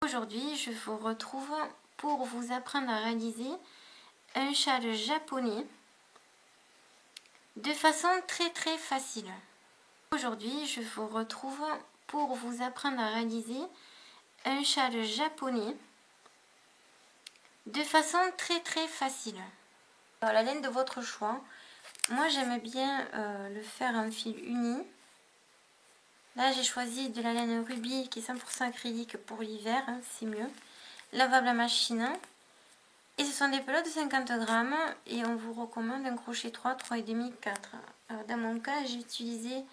Aujourd'hui, je vous retrouve pour vous apprendre à réaliser un châle japonais de façon très facile. Aujourd'hui, je vous retrouve pour vous apprendre à réaliser un châle japonais de façon très facile. Alors, la laine de votre choix. Moi, j'aime bien le faire en fil uni. Là, j'ai choisi de la laine rubis qui est 100% acrylique pour l'hiver, hein, c'est mieux. Lavable à machine. Et ce sont des pelotes de 50 grammes et on vous recommande un crochet 3, 3,5, 4. Alors, dans mon cas, j'ai utilisé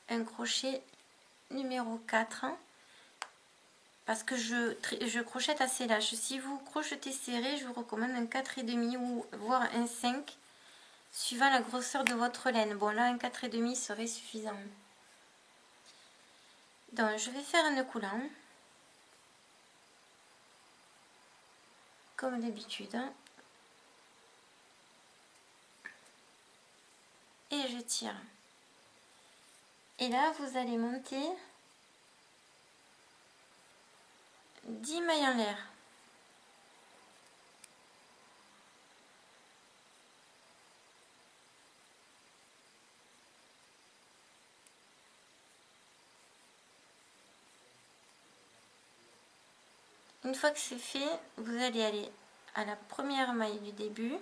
un crochet numéro 4 parce que je crochette assez lâche. Si vous crochetez serré, je vous recommande un 4,5 ou voire un 5 suivant la grosseur de votre laine. Bon, là, un 4,5 serait suffisant. Donc, je vais faire un nœud coulant comme d'habitude. Et je tire. Et là, vous allez monter 10 mailles en l'air. Une fois que c'est fait, vous allez aller à la première maille du début.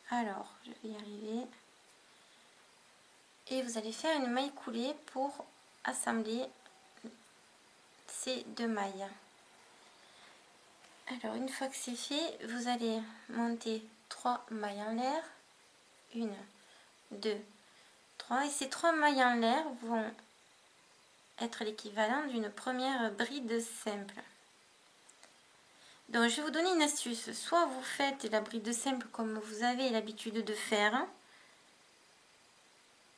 Alors, je vais y arriver. Et vous allez faire une maille coulée pour assembler ces deux mailles. Alors, une fois que c'est fait, vous allez monter 3 mailles en l'air. 1, 2, 3. Et ces 3 mailles en l'air vont être l'équivalent d'une première bride simple. Donc, je vais vous donner une astuce. Soit vous faites la bride simple comme vous avez l'habitude de faire,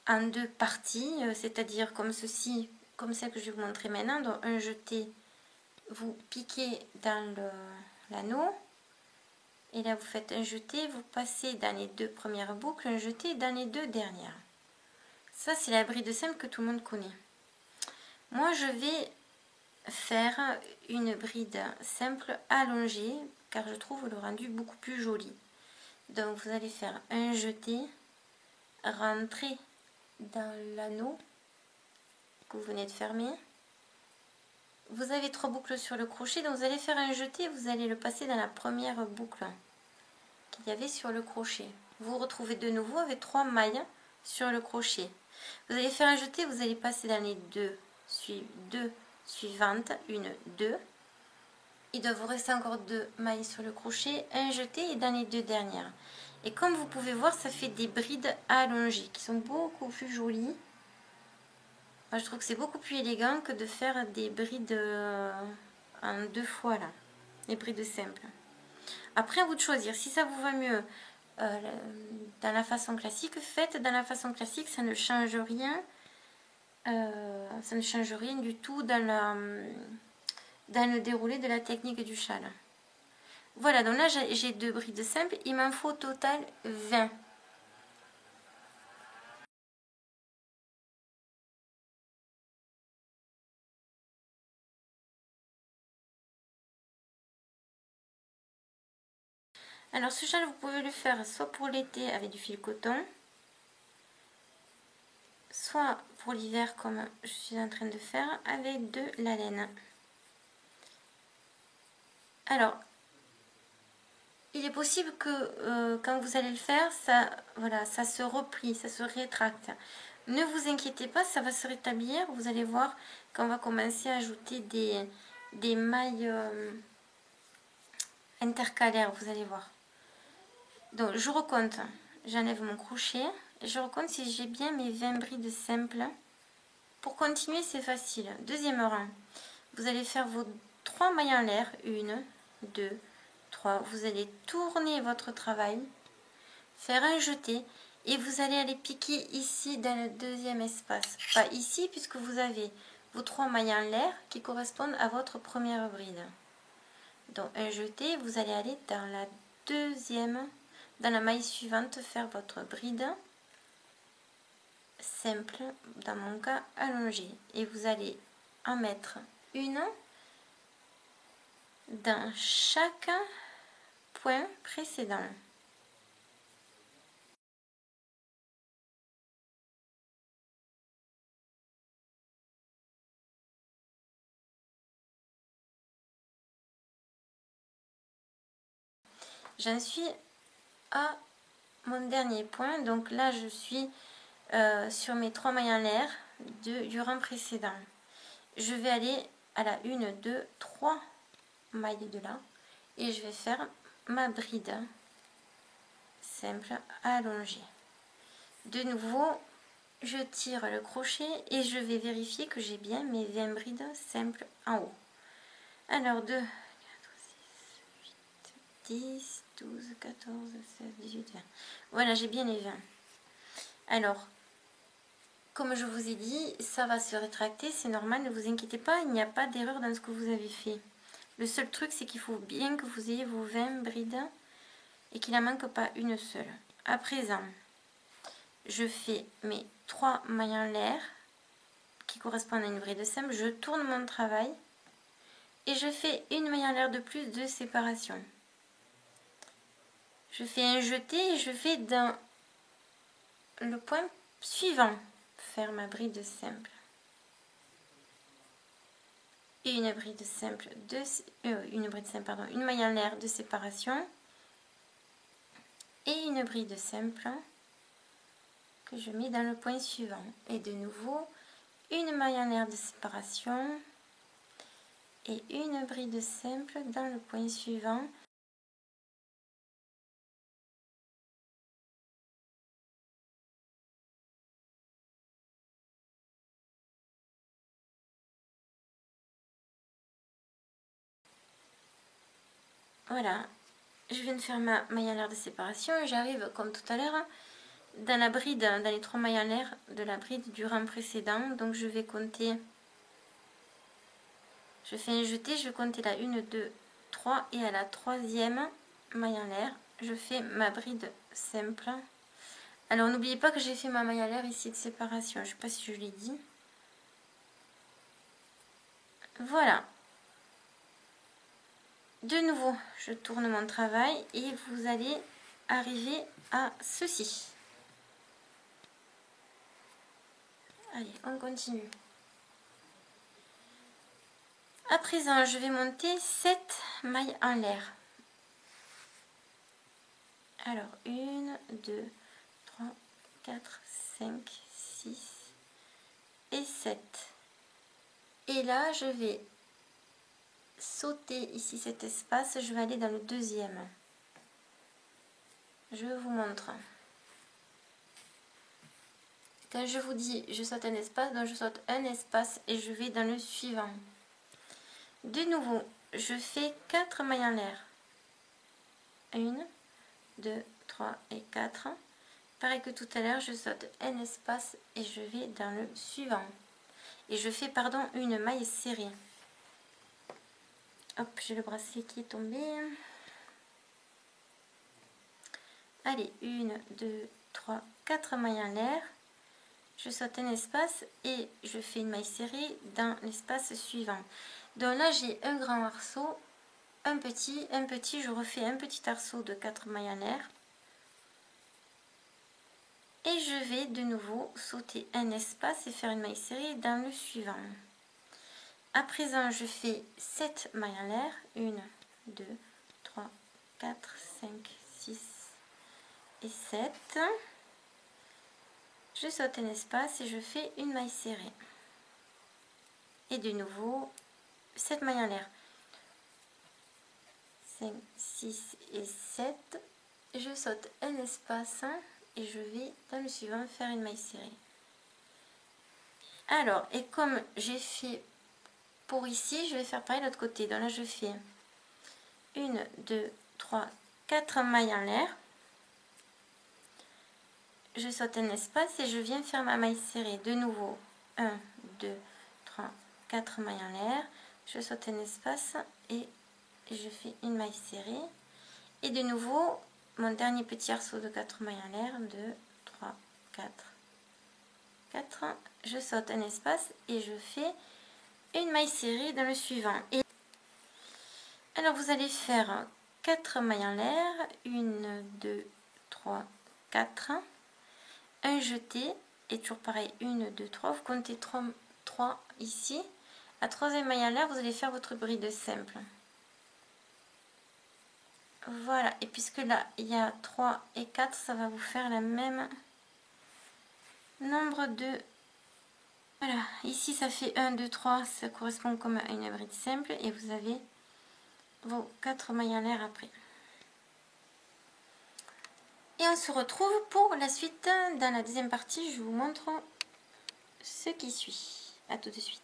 en deux parties, c'est-à-dire comme ceci, comme celle que je vais vous montrer maintenant. Donc, un jeté, vous piquez dans l'anneau, et là vous faites un jeté, vous passez dans les deux premières boucles, un jeté dans les deux dernières. Ça, c'est la bride simple que tout le monde connaît. Moi, je vais faire une bride simple allongée, car je trouve le rendu beaucoup plus joli. Donc, vous allez faire un jeté, rentrer dans l'anneau que vous venez de fermer. Vous avez 3 boucles sur le crochet, donc vous allez faire un jeté, vous allez le passer dans la première boucle qu'il y avait sur le crochet. Vous vous retrouvez de nouveau avec 3 mailles sur le crochet. Vous allez faire un jeté, vous allez passer dans les deux suivantes, 1, 2. Il doit vous rester encore 2 mailles sur le crochet, un jeté et dans les deux dernières. Et comme vous pouvez voir, ça fait des brides allongées qui sont beaucoup plus jolies. Moi, je trouve que c'est beaucoup plus élégant que de faire des brides en 2 fois là, les brides simples. Après, à vous de choisir. Si ça vous va mieux dans la façon classique, faites dans la façon classique, ça ne change rien. Ça ne change rien du tout dans le déroulé de la technique du châle. Voilà, donc là j'ai 2 brides simples, il m'en faut au total 20. Alors ce châle, vous pouvez le faire soit pour l'été avec du fil coton, soit pour l'hiver comme je suis en train de faire avec de la laine. Alors, il est possible que quand vous allez le faire, ça se replie, ça se rétracte. Ne vous inquiétez pas, ça va se rétablir. Vous allez voir qu'on va commencer à ajouter des mailles intercalaires, vous allez voir. Donc, je recompte. J'enlève mon crochet et je recompte si j'ai bien mes 20 brides simples. Pour continuer, c'est facile. Deuxième rang, vous allez faire vos 3 mailles en l'air. 1, 2, 3. Vous allez tourner votre travail, faire un jeté et vous allez aller piquer ici dans le deuxième espace. Pas ici puisque vous avez vos 3 mailles en l'air qui correspondent à votre première bride. Donc un jeté, vous allez aller dans la deuxième, dans la maille suivante, faire votre bride. simple, dans mon cas allongée, et vous allez en mettre une dans chaque point précédent. J'en suis à mon dernier point, donc là je suis sur mes 3 mailles en l'air du rang précédent. Je vais aller à la 1, 2, 3 mailles de là et je vais faire ma bride simple allongée. De nouveau, je tire le crochet et je vais vérifier que j'ai bien mes 20 brides simples en haut. Alors 2, 4, 6, 8, 10, 12, 14, 16, 18, 20. Voilà, j'ai bien les 20. Alors, comme je vous ai dit, ça va se rétracter, c'est normal, ne vous inquiétez pas, il n'y a pas d'erreur dans ce que vous avez fait. Le seul truc, c'est qu'il faut bien que vous ayez vos 20 brides et qu'il n'en manque pas une seule. À présent, je fais mes 3 mailles en l'air qui correspondent à une bride simple, je tourne mon travail et je fais une maille en l'air de plus de séparation. Je fais un jeté et je vais dans le point suivant faire ma bride simple. Et une bride simple une maille en l'air de séparation et une bride simple que je mets dans le point suivant. Et de nouveau, une maille en l'air de séparation et une bride simple dans le point suivant. Voilà, je viens de faire ma maille en l'air de séparation et j'arrive comme tout à l'heure dans la bride, dans les 3 mailles en l'air de la bride du rang précédent. Donc je vais compter, je fais un jeté, je vais compter la 1, 2, 3 et à la 3e maille en l'air, je fais ma bride simple. Alors n'oubliez pas que j'ai fait ma maille en l'air ici de séparation, je ne sais pas si je l'ai dit. Voilà. De nouveau, je tourne mon travail et vous allez arriver à ceci. Allez, on continue. À présent, je vais monter 7 mailles en l'air. Alors, 1, 2, 3, 4, 5, 6 et 7. Et là, je vais sauter ici cet espace, je vais aller dans le deuxième. Je vous montre. Quand je vous dis je saute un espace, donc je saute un espace et je vais dans le suivant. De nouveau, je fais 4 mailles en l'air. 1, 2, 3 et 4. Pareil que tout à l'heure, je saute un espace et je vais dans le suivant. Et je fais, une maille serrée. Hop, j'ai le bracelet qui est tombé. Allez, 1, 2, 3, 4 mailles en l'air. Je saute un espace et je fais une maille serrée dans l'espace suivant. Donc là, j'ai un grand arceau, un petit, je refais un petit arceau de 4 mailles en l'air. Et je vais de nouveau sauter un espace et faire une maille serrée dans le suivant. À présent, je fais 7 mailles en l'air. 1, 2, 3, 4, 5, 6 et 7. Je saute un espace et je fais une maille serrée. Et de nouveau, 7 mailles en l'air. 5, 6 et 7. Je saute un espace et je vais dans le suivant faire une maille serrée. Alors, et comme j'ai fait pour ici, je vais faire pareil de l'autre côté. Donc là, je fais 1, 2, 3, 4 mailles en l'air. Je saute un espace et je viens faire ma maille serrée. De nouveau, 1, 2, 3, 4 mailles en l'air. Je saute un espace et je fais une maille serrée. Et de nouveau, mon dernier petit arceau de 4 mailles en l'air. 2, 3, 4 4, je saute un espace et je fais une maille serrée dans le suivant. Et alors vous allez faire 4 mailles en l'air, 1, 2, 3, 4, un jeté, et toujours pareil, 1, 2, 3, vous comptez 3 ici. La troisième maille en l'air, vous allez faire votre bride simple. Voilà, et puisque là il y a 3 et 4, ça va vous faire la même nombre de... Voilà, ici ça fait 1, 2, 3, ça correspond comme à une bride simple, et vous avez vos 4 mailles en l'air après. Et on se retrouve pour la suite. Dans la deuxième partie, je vous montre ce qui suit. A tout de suite.